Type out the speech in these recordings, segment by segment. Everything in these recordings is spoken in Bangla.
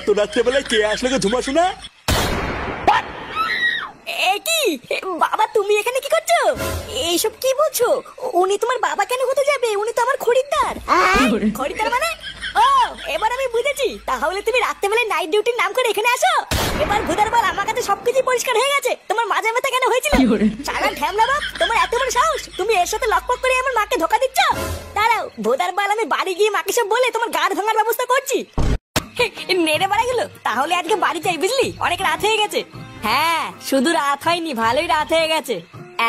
এত রাত্রেবেলায় কে আসলে গো ঝুমা শোনা? এ কি বাবা, তুমি এখানে কি করছো? এইসব কি বলছো? উনি তোমার বাবা কেন হতে যাবে? উনি তো আমার খরিদ্দার। খরিদ্দার মানে? ও, এবার আমি বুঝেছি। তাহলে তুমি রাত্রেবেলায় নাইট ডিউটির নাম করে এখানে আসো। এবার ভুদার বল, আমার কাছে সবকিছু পরিষ্কার হয়ে গেছে। তোমার মাজা ব্যথা কেন হয়েছিল? সারা ঢ্যামলা বাপ, তোমার এত বড় সাহস! তুমি এর সাথে লকপক করে আমার মাকে ধোকা দিচ্ছ। দাঁড়াও ভুদার বল, আমি বাড়ি গিয়ে মাকে সব বলে তোমার গাড় ভাঙার ব্যবস্থা করছি। নেড়ে বাড়া গেল। তাহলে আজকে বাড়ি যাই, বুঝলি? অনেক রাত হয়ে গেছে। হ্যাঁ, শুধু রাত হয়নি, ভালোই রাত হয়ে গেছে।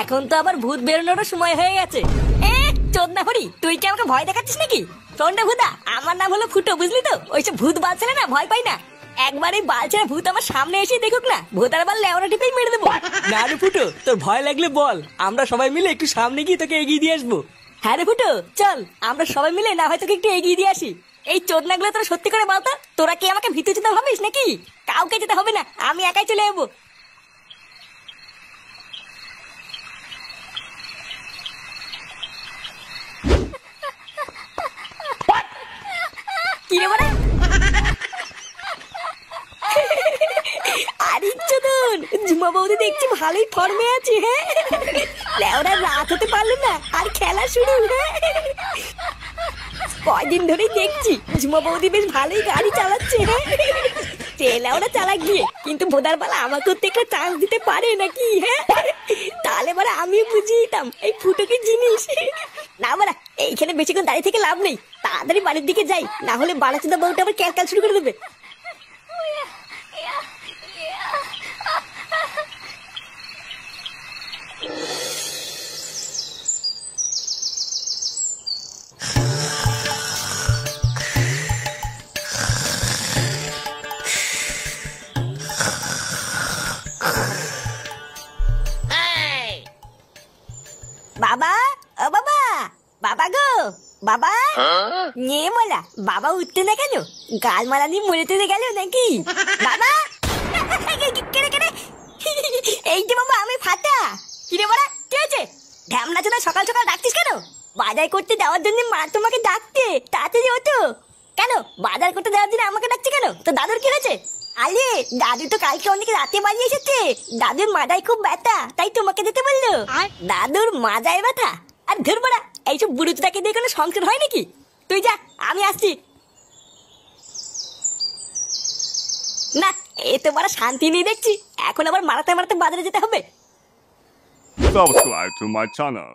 এখন তো আবার ভূত বেরোনোরও সময় হয়ে গেছে। চোদনা হরি, তুই কি আমাকে ভয় দেখাচ্ছিস নাকি? শোন ভূতা, আমার নাম হলো ফুটো, বুঝলি তো? ওইসব ভূত বালছেলে না, ভয় পাই না। একবার এই বালছেরা ভূত আমার সামনে এসে দেখুক না, ভূতার বার লেওরা টিপেই মেরে দেবো। না রে ফুটো, তোর ভয় লাগলে বল, আমরা সবাই মিলে একটু সামনে গিয়ে তোকে এগিয়ে দিয়ে আসবো। হ্যাঁ রে ফুটো, চল আমরা সবাই মিলে না হয় তোকে একটু এগিয়ে দিয়ে আসি। এই চোদনাগুলো তোরা সত্যি করে বলতো, তোরা কি আমাকে ভিতরে যেতে ভাবিস নাকি? কাউকে যেতে হবে না, আমি একাই চলে যাবো। কি রে বড়া? আরে চোদন, ঝুমা বৌদি দেখছি ভালোই ফর্মে আছে। হ্যাঁ, লেওরা রাত হতে পারলো না আর খেলা শুরু। কয়দিন ধরেই দেখছি ঝুমা বৌদি বেশ ভালোই গাড়ি চালাচ্ছে। লেওরা চালাক গিয়ে, কিন্তু ভোদার বেলা আমাকেও তো একটা চান্স দিতে পারে নাকি? হ্যাঁ, তাহলে বড় আমিও বুঝিয়ে দিতাম এই ফুটো কি জিনিস। না বড়া, এইখানে বেশিক্ষণ দাঁড়িয়ে থেকে লাভ নেই, তাড়াতাড়ি বাড়ির দিকে যাই, না হলে বাড়াচোদা বউটা আবার ক্যালকাল শুরু করে দেবে। বাবা, ও বাবা, বাবা গো, বাবা। নিয়ে বলা বাবা উঠতে না কেন? গাল মারা নিয়ে মরে টরে গেল নাকি? বাবা, কেড়ে কেড়ে। এই যে বাবা, আমি ফাটা। কিরে বলা, কি হয়েছে? ঢ্যামনা চোদা, সকাল সকাল ডাকতিস কেন? বাজার করতে যাওয়ার জন্য মা তোমাকে ডাকতে, তাড়াতাড়ি ওঠো। কেন বাজার করতে যাওয়ার জন্য আমাকে ডাকছে কেন? তো দাদুর কি হয়েছে? আরে দাদু তো কালকে অনেক রাতে বাড়ি এসেছে, দাদুর মাজায় খুব ব্যথা, তাই তোমাকে যেতে বললো। দাদুর মাজায় ব্যথা? আর ধর বড়া, এইসব বুড়োটাকে দিয়ে কোনো সংসার হয় নাকি? তুই যা, আমি আসছি। না, এ তো বড় শান্তি নেই দেখছি। এখন আবার মারাতে মারাতে বাজারে যেতে হবে। Subscribe to my channel.